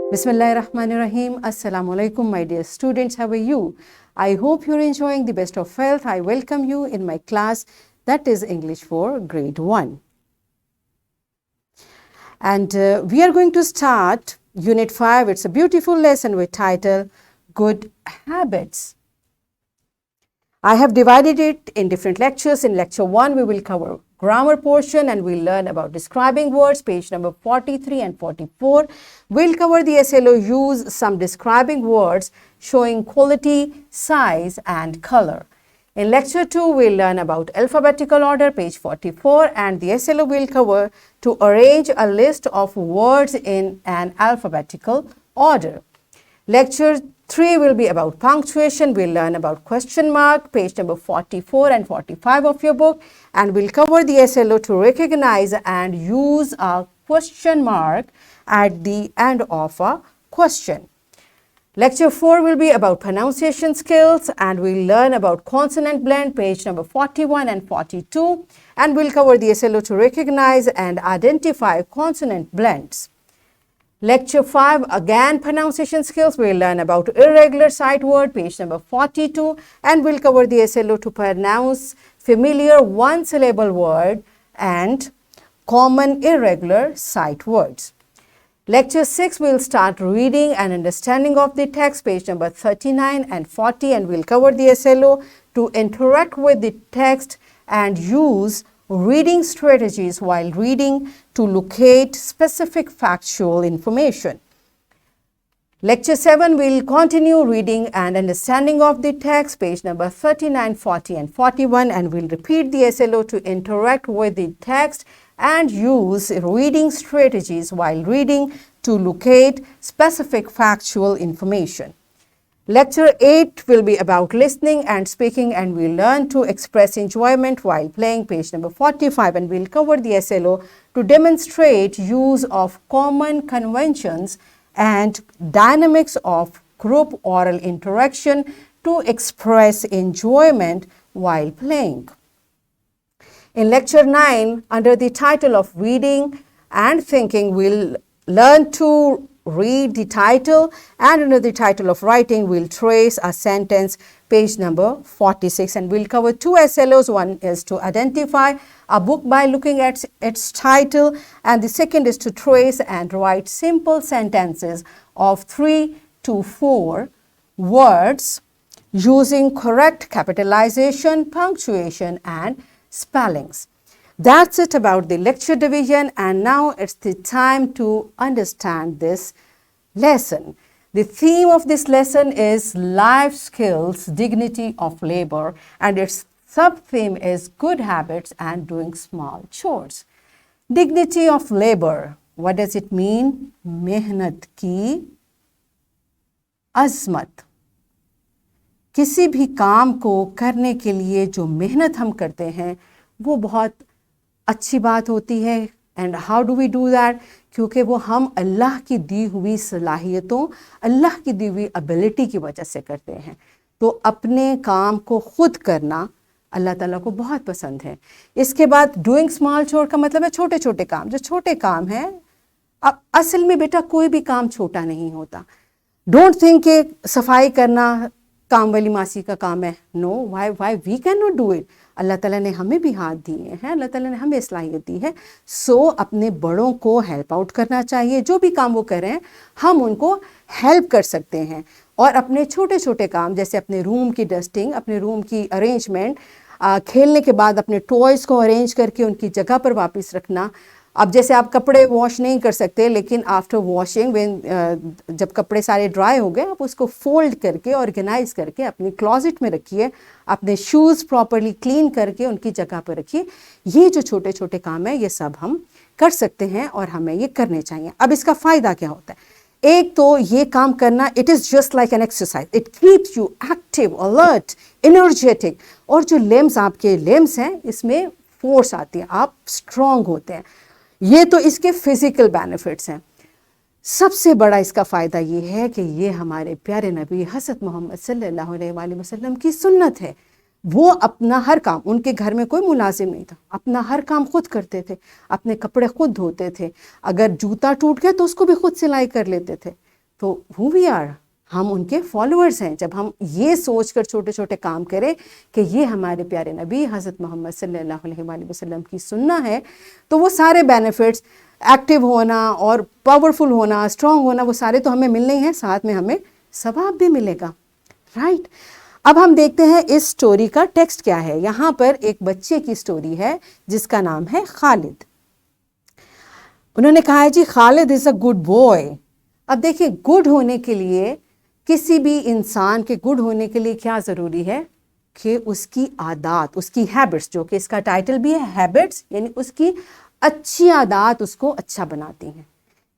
Bismillahirrahmanirrahim. Assalamu alaikum, my dear students. How are you? I hope you're enjoying the best of health. I welcome you in my class, that is English for grade 1. And we are going to start Unit 5. It's a beautiful lesson with title, Good Habits. I have divided it in different lectures. In lecture 1, we will cover grammar portion and we'll learn about describing words, page number 43 and 44. We'll cover the SLO, use some describing words showing quality, size and color. In lecture 2, we'll learn about alphabetical order, page 44, and the SLO will cover to arrange a list of words in an alphabetical order. Lecture 3 will be about punctuation. We'll learn about question mark, page number 44 and 45 of your book, and we'll cover the SLO to recognize and use a question mark at the end of a question. Lecture 4 will be about pronunciation skills, and we'll learn about consonant blend, page number 41 and 42, and we'll cover the SLO to recognize and identify consonant blends. Lecture 5, again pronunciation skills. We'll learn about irregular sight word, page number 42, and we'll cover the SLO to pronounce familiar one-syllable word and common irregular sight words. Lecture 6, we'll start reading and understanding of the text, page number 39 and 40, and we'll cover the SLO to interact with the text and use reading strategies while reading to locate specific factual information. Lecture 7 will continue reading and understanding of the text, page number 39, 40 and 41, and we'll repeat the SLO to interact with the text and use reading strategies while reading to locate specific factual information. Lecture 8 will be about listening and speaking, and we'll learn to express enjoyment while playing, page number 45, and we'll cover the SLO to demonstrate use of common conventions and dynamics of group oral interaction to express enjoyment while playing. In lecture 9, under the title of reading and thinking, we'll learn to read the title, and under the title of writing, we'll trace a sentence, page number 46, and we'll cover two SLOs. One is to identify a book by looking at its title, and the second is to trace and write simple sentences of 3 to 4 words using correct capitalization, punctuation, and spellings. That's it about the lecture division, and now it's the time to understand this lesson. The theme of this lesson is life skills, dignity of labor, and its sub-theme is good habits and doing small chores. Dignity of labor, what does it mean? मेहनत की अज़मत. किसी भी काम को करने के लिए जो मेहनत हम करते हैं वो बहुत अच्छी बात होती है. And how do we do that? क्योंकि वो हम अल्लाह की दी हुई सलाहियतों, अल्लाह की दी हुई एबिलिटी की वजह से करते हैं. तो अपने काम को खुद करना अल्लाह ताला को बहुत पसंद है. इसके बाद डूइंग स्मॉल चोर का मतलब है छोटे छोटे काम. जो छोटे काम हैं, अब असल में बेटा कोई भी काम छोटा नहीं होता. डोंट थिंक कि सफाई करना काम वाली मासी का काम है. No, why we can not do it. Allah ताला ने हमें भी हाथ दिए हैं, अल्लाह ताला ने हमें सलाहियत दी है. सो अपने बड़ों को हेल्प आउट करना चाहिए. जो भी काम वो करें हम उनको हेल्प कर सकते हैं. और अपने छोटे छोटे काम जैसे अपने रूम की डस्टिंग, अपने रूम की अरेंजमेंट, खेलने के बाद अपने टॉयज़ को अरेंज करके उनकी जगह पर वापस रखना. अब जैसे आप कपड़े वॉश नहीं कर सकते, लेकिन आफ्टर वॉशिंग जब कपड़े सारे ड्राई हो गए आप उसको फोल्ड करके ऑर्गेनाइज करके अपनी क्लॉजेट में रखिए. अपने शूज़ प्रॉपरली क्लीन करके उनकी जगह पर रखिए. ये जो छोटे छोटे काम है ये सब हम कर सकते हैं और हमें ये करने चाहिए. अब इसका फ़ायदा क्या होता है? एक तो ये काम करना, it is just like an exercise. It keeps you active, alert, energetic. और जो लिम्स, आपके लिम्स हैं, इसमें फोर्स आती है, आप स्ट्रॉन्ग होते हैं. ये तो इसके फिज़िकल बेनिफिट्स हैं. सबसे बड़ा इसका फ़ायदा ये है कि ये हमारे प्यारे नबी हज़रत मोहम्मद सल्लल्लाहु अलैहि वसल्लम की सुन्नत है. वो अपना हर काम, उनके घर में कोई मुलाजिम नहीं था, अपना हर काम खुद करते थे, अपने कपड़े खुद धोते थे, अगर जूता टूट गया तो उसको भी खुद सिलाई कर लेते थे, तो who we are, हम उनके फॉलोअर्स हैं। जब हम ये सोच कर छोटे छोटे काम करें कि ये हमारे प्यारे नबी हज़रत मोहम्मद सल्लल्लाहु अलैहि वसल्लम की सुन्ना है, तो वो सारे बेनिफिट्स, एक्टिव होना और पावरफुल होना, स्ट्रांग होना, वो सारे तो हमें मिलने ही हैं, साथ में हमें सवाब भी मिलेगा, राइट। अब हम देखते हैं इस स्टोरी का टेक्स्ट क्या है। यहाँ पर एक बच्चे की स्टोरी है जिसका नाम है खालिद। उन्होंने कहा है जी Khalid is a good boy. अब देखिए, गुड होने के लिए, किसी भी इंसान के गुड होने के लिए क्या ज़रूरी है कि उसकी आदत, उसकी हैबिट्स, जो कि इसका टाइटल भी है हैबिट्स, यानी उसकी अच्छी आदत उसको अच्छा बनाती हैं।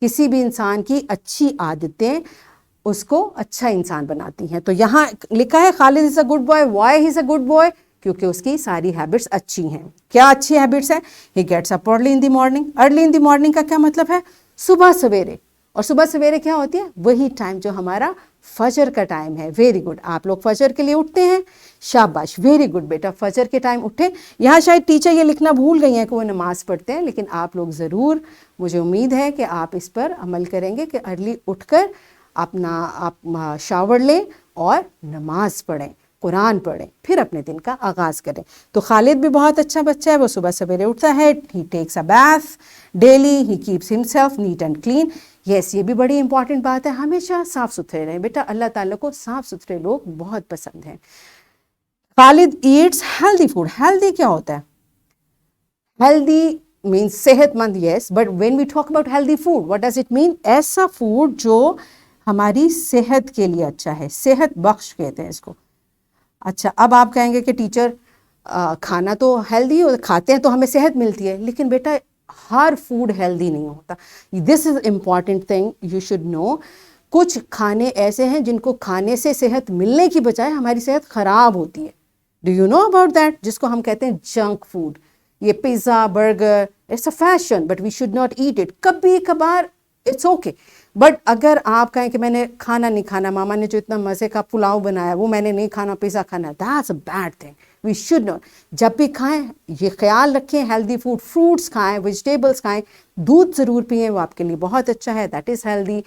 किसी भी इंसान की अच्छी आदतें उसको अच्छा इंसान बनाती हैं। तो यहाँ लिखा है Khalid is a good boy. Why he is a good boy? क्योंकि उसकी सारी हैबिट्स अच्छी हैं। क्या अच्छी हैबिट्स है? He gets up early in the morning. Early in the morning का क्या मतलब है? सुबह सवेरे। और सुबह सवेरे क्या होती है? वही टाइम जो हमारा फजर का टाइम है। वेरी गुड, आप लोग फजर के लिए उठते हैं, शाबाश, वेरी गुड बेटा, फजर के टाइम उठे। यहाँ शायद टीचर ये लिखना भूल गई हैं कि वो नमाज़ पढ़ते हैं, लेकिन आप लोग ज़रूर, मुझे उम्मीद है कि आप इस पर अमल करेंगे कि अर्ली उठकर आप शावर लें और नमाज पढ़ें, कुरान पढ़ें, फिर अपने दिन का आगाज़ करें। तो खालिद भी बहुत अच्छा बच्चा है, वो सुबह सवेरे उठता है, he takes a bath daily, he keeps himself neat and clean. Yes, ये भी बड़ी इंपॉर्टेंट बात है, हमेशा साफ़ सुथरे रहें बेटा। अल्लाह ताला को साफ़ सुथरे लोग बहुत पसंद हैं। Khalid eats healthy food. Healthy क्या होता है? हेल्दी मीन्स सेहतमंद, yes, but when we talk about healthy food, what does it mean? ऐसा फूड जो हमारी सेहत के लिए अच्छा है, सेहत बख्श कहते हैं इसको। अच्छा, अब आप कहेंगे कि टीचर खाना तो हेल्दी हो, खाते हैं तो हमें सेहत मिलती है, लेकिन बेटा हर फूड हेल्दी नहीं होता। This is important thing you should know. कुछ खाने ऐसे हैं जिनको खाने से सेहत मिलने की बजाय हमारी सेहत ख़राब होती है। Do you know about that? जिसको हम कहते हैं जंक फूड। ये pizza, burger, it's a fashion, but we should not eat it. कभी कभार इट्स ओके, बट अगर आप कहें कि मैंने खाना नहीं खाना, मामा ने जो इतना मज़े का पुलाव बनाया वो मैंने नहीं खाना, पिज़्ज़ा खाना, that's a bad thing. We should not. जब भी खाएं ये ख्याल रखें, हेल्दी फूड, फ्रूट्स खाएं, वेजिटेबल्स खाएं, दूध ज़रूर पिएं, वो आपके लिए बहुत अच्छा है, दैट इज़ हेल्दी।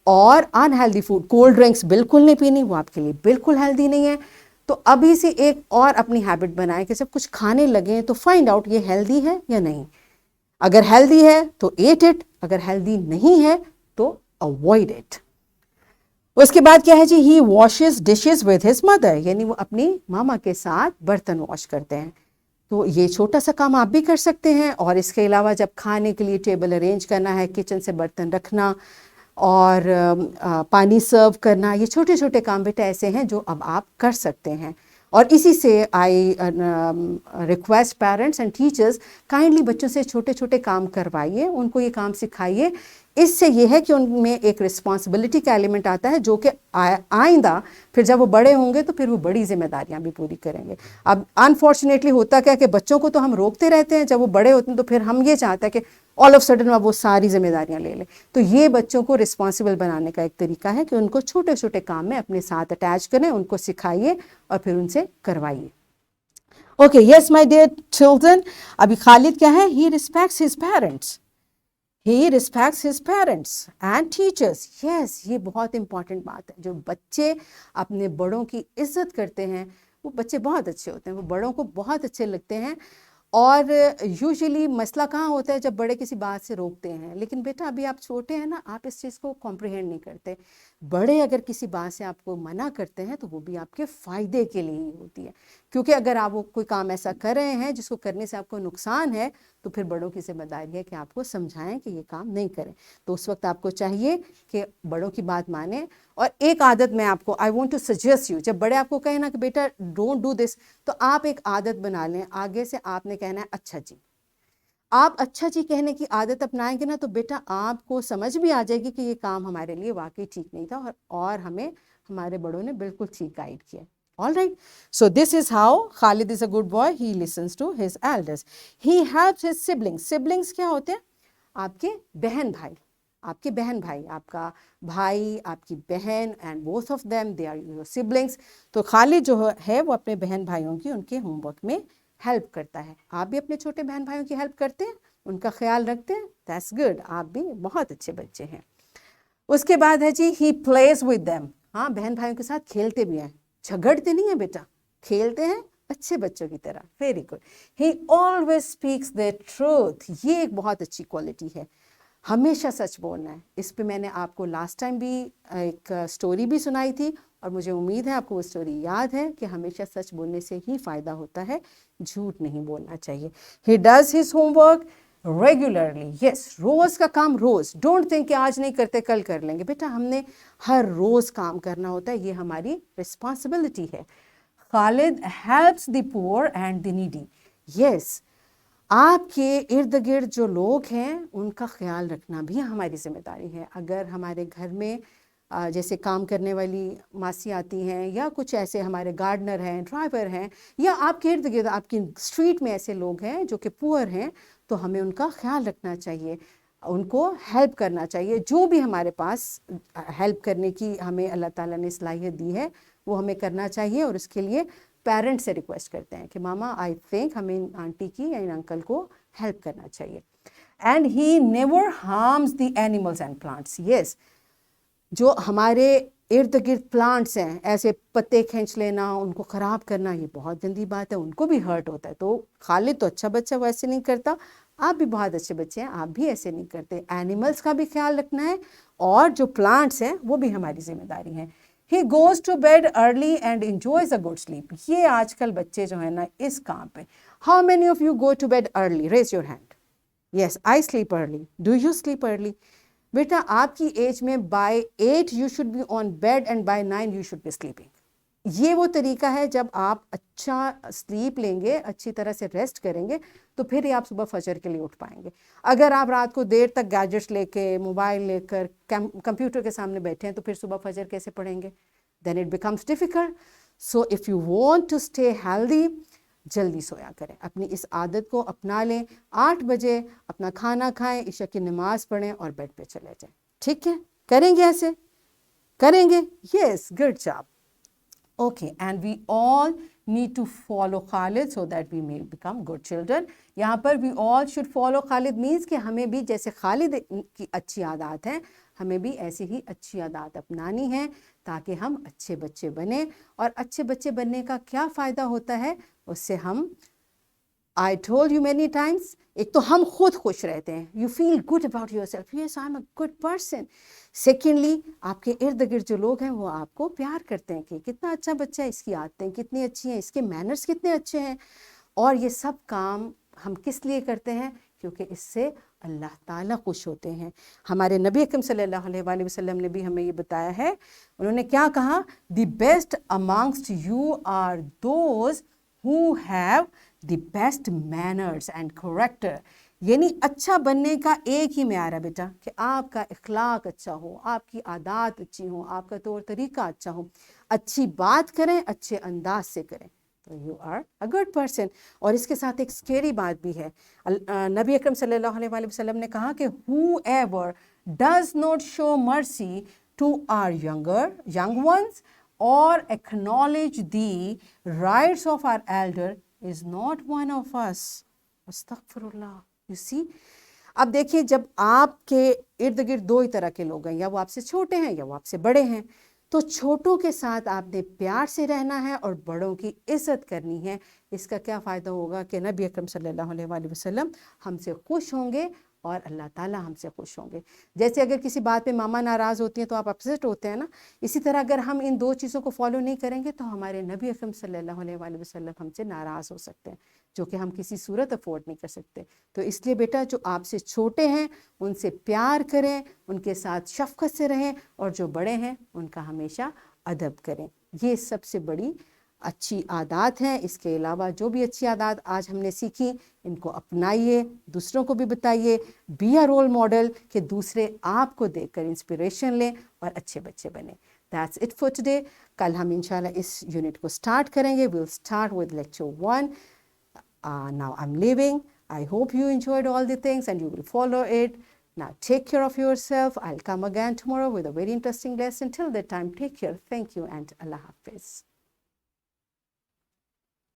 और अनहेल्दी फूड, कोल्ड ड्रिंक्स बिल्कुल नहीं पीनी, वो आपके लिए बिल्कुल हेल्दी नहीं है। तो अभी से एक और अपनी हैबिट बनाएं कि जब कुछ खाने लगें तो फाइंड आउट ये हेल्दी है या नहीं। अगर हेल्दी है तो ईट इट, अगर हेल्दी नहीं है तो अवॉइड इट। उसके बाद क्या है जी? He washes dishes with his mother, यानी वो अपनी मामा के साथ बर्तन वॉश करते हैं। तो ये छोटा सा काम आप भी कर सकते हैं। और इसके अलावा जब खाने के लिए टेबल अरेंज करना है, किचन से बर्तन रखना और पानी सर्व करना, ये छोटे छोटे काम बेटा ऐसे हैं जो अब आप कर सकते हैं। और इसी से I request parents and teachers, kindly बच्चों से छोटे छोटे काम करवाइए, उनको ये काम सिखाइए। इससे ये है कि उनमें एक रिस्पॉन्सिबिलिटी का एलिमेंट आता है जो कि आइंदा फिर जब वो बड़े होंगे तो फिर वो बड़ी जिम्मेदारियां भी पूरी करेंगे। अब अनफॉर्चुनेटली होता क्या कि बच्चों को तो हम रोकते रहते हैं, जब वो बड़े होते हैं तो फिर हम ये चाहते हैं कि ऑल ऑफ सडन अब वो सारी जिम्मेदारियां ले लें। तो ये बच्चों को रिस्पॉन्सिबल बनाने का एक तरीका है कि उनको छोटे छोटे काम में अपने साथ अटैच करें, उनको सिखाइए और फिर उनसे करवाइए। Okay, yes my dear children, अभी खालिद क्या है? He respects his parents. He respects his parents and teachers. Yes, ये बहुत इंपॉर्टेंट बात है। जो बच्चे अपने बड़ों की इज्जत करते हैं वो बच्चे बहुत अच्छे होते हैं, वो बड़ों को बहुत अच्छे लगते हैं। और यूजुअली मसला कहाँ होता है? जब बड़े किसी बात से रोकते हैं। लेकिन बेटा अभी आप छोटे हैं ना, आप इस चीज़ को कॉम्प्रिहेंड नहीं करते। बड़े अगर किसी बात से आपको मना करते हैं तो वो भी आपके फ़ायदे के लिए ही होती है। क्योंकि अगर आप वो कोई काम ऐसा कर रहे हैं जिसको करने से आपको नुकसान है, तो फिर बड़ों की जिम्मेदारी है कि आपको समझाएं कि ये काम नहीं करें। तो उस वक्त आपको चाहिए कि बड़ों की बात माने। और एक आदत मैं आपको, I want to suggest you, जब बड़े आपको कहें ना कि बेटा डोंट डू दिस, तो आप एक आदत बना लें, आगे से आपने कहना है अच्छा जी। आप अच्छा जी कहने की आदत अपनाएंगे ना तो बेटा आपको समझ भी आ जाएगी कि ये काम हमारे लिए वाकई ठीक नहीं था और हमें हमारे बड़ों ने बिल्कुल ठीक गाइड किया। All right, so this is how Khalid is a good boy. He listens to his elders. He helps his siblings. Siblings क्या होते हैं? आपके बहन भाई, आपके बहन भाई, आपका भाई, आपकी बहन, and both of them they are your siblings. तो खालिद जो है वो अपने बहन भाइयों की उनके होमवर्क में हेल्प करता है। आप भी अपने छोटे बहन भाइयों की हेल्प करते हैं, उनका ख्याल रखते हैं? दैट्स गुड, आप भी बहुत अच्छे बच्चे हैं। उसके बाद है जी he plays with them. हाँ, बहन भाइयों के साथ खेलते भी हैं, झगड़ते नहीं है बेटा, खेलते हैं अच्छे बच्चों की तरह. Very good. he always speaks the truth. ये एक बहुत अच्छी क्वालिटी है, हमेशा सच बोलना है. इस पे मैंने आपको लास्ट टाइम भी एक स्टोरी भी सुनाई थी और मुझे उम्मीद है आपको वो स्टोरी याद है कि हमेशा सच बोलने से ही फ़ायदा होता है, झूठ नहीं बोलना चाहिए. he does his homework regularly. Yes, रोज़ का काम रोज़. डोंट थिंक कि आज नहीं करते कल कर लेंगे. बेटा हमने हर रोज़ काम करना होता है, ये हमारी रिस्पॉन्सिबिलिटी है. Khalid helps the poor and the needy. Yes, आपके इर्द गिर्द जो लोग हैं उनका ख्याल रखना भी हमारी जिम्मेदारी है. अगर हमारे घर में जैसे काम करने वाली मासी आती हैं या कुछ ऐसे हमारे गार्डनर हैं, ड्राइवर हैं, या आपके इर्द गिर्द आपकी स्ट्रीट में ऐसे लोग हैं जो कि पुअर हैं, तो हमें उनका ख्याल रखना चाहिए, उनको हेल्प करना चाहिए. जो भी हमारे पास हेल्प करने की हमें अल्लाह ताला ने सलाहियत दी है वो हमें करना चाहिए. और उसके लिए पेरेंट्स से रिक्वेस्ट करते हैं कि मामा आई थिंक हमें इन आंटी की या इन अंकल को हेल्प करना चाहिए. And he never harms the animals and plants. Yes, जो हमारे इर्द गिर्द प्लांट्स हैं, ऐसे पत्ते खींच लेना, उनको ख़राब करना, ये बहुत गंदी बात है, उनको भी हर्ट होता है. तो खालिद तो अच्छा बच्चा वो ऐसे नहीं करता, आप भी बहुत अच्छे बच्चे हैं, आप भी ऐसे नहीं करते. एनिमल्स का भी ख्याल रखना है और जो प्लांट्स हैं वो भी हमारी जिम्मेदारी है. He goes to bed early and enjoys a good sleep. ये आजकल बच्चे जो है ना इस काम पे. How many of you go to bed early? Raise your hand. Yes, I sleep early. Do you sleep early? बेटा आपकी एज में by 8 you should be on bed and by 9 you should be sleeping. ये वो तरीका है जब आप अच्छा स्लीप लेंगे, अच्छी तरह से रेस्ट करेंगे, तो फिर ही आप सुबह फजर के लिए उठ पाएंगे. अगर आप रात को देर तक गैजेट्स लेके, मोबाइल लेकर, कंप्यूटर के सामने बैठे हैं, तो फिर सुबह फजर कैसे पढ़ेंगे? Then it becomes difficult. So if you want to stay healthy, जल्दी सोया करें, अपनी इस आदत को अपना लें. 8 बजे अपना खाना खाएं, इशा की नमाज़ पढ़ें और बेड पे चले जाएं. ठीक है, करेंगे ऐसे? करेंगे? Yes, good job. Okay, and we all need to follow Khalid so that we may become good children. यहाँ पर we all should follow Khalid means कि हमें भी जैसे खालिद की अच्छी आदत है, हमें भी ऐसी ही अच्छी आदत अपनानी है ताकि हम अच्छे बच्चे बने. और अच्छे बच्चे बनने का क्या फ़ायदा होता है? उससे हम I told you many times, एक तो हम खुद खुश रहते हैं, you feel good about yourself, yes I'm a good person. Secondly, आपके इर्द गिर्द जो लोग हैं वो आपको प्यार करते हैं कि कितना अच्छा बच्चा है, इसकी आदतें कितनी अच्छी हैं, इसके मैनर्स कितने अच्छे हैं. और ये सब काम हम किस लिए करते हैं? क्योंकि इससे अल्लाह ताला खुश होते हैं. हमारे नबी अकरम सल्लल्लाहु अलैहि वसल्लम ने भी हमें ये बताया है. उन्होंने क्या कहा? The best amongst you are those who have the best manners and character. यानी अच्छा बनने का एक ही म्यार है बेटा कि आपका इखलाक अच्छा हो, आपकी आदत अच्छी हो, आपका तौर तरीका अच्छा हो, अच्छी बात करें, अच्छे अंदाज से करें, तो you are a good person. और इसके साथ एक स्केरी बात भी है. नबी अकरम सल्लल्लाहु अलैहि वसल्लम ने कहा कि whoever does not show mercy to our young ones or acknowledge the rights of our elder is not one of us. अस्तगफिरुल्लाह. You see, अब देखिए जब आपके इर्द गिर्द दो ही तरह के लोग हैं, या वो आपसे छोटे हैं या वो आपसे बड़े हैं, तो छोटों के साथ आपने प्यार से रहना है और बड़ों की इज्जत करनी है. इसका क्या फ़ायदा होगा कि नबी अकरम सल्लल्लाहु अलैहि वसल्लम हमसे खुश होंगे और अल्लाह ताला हमसे खुश होंगे. जैसे अगर किसी बात पे मामा नाराज़ होती हैं तो आप अपसेट होते हैं ना, इसी तरह अगर हम इन दो चीज़ों को फॉलो नहीं करेंगे तो हमारे नबी अकरम सल्लल्लाहु अलैहि वसल्लम हमसे नाराज़ हो सकते हैं, जो कि हम किसी सूरत अफोर्ड नहीं कर सकते. तो इसलिए बेटा जो आपसे छोटे हैं उनसे प्यार करें, उनके साथ शफ़क़त से रहें, और जो बड़े हैं उनका हमेशा अदब करें. ये सबसे बड़ी अच्छी आदत हैं. इसके अलावा जो भी अच्छी आदत आज हमने सीखी, इनको अपनाइए, दूसरों को भी बताइए. बी अ रोल मॉडल कि दूसरे आपको देखकर इंस्पिरेशन लें और अच्छे बच्चे बने. That's it for today. कल हम इंशाल्लाह इस यूनिट को स्टार्ट करेंगे. We will start with lecture 1. Now I am leaving. I hope you enjoyed all the things and you will follow it. Now take care of yourself. I'll come again tomorrow with a very interesting lesson. Till that time, take care. Thank you and Allah Hafiz.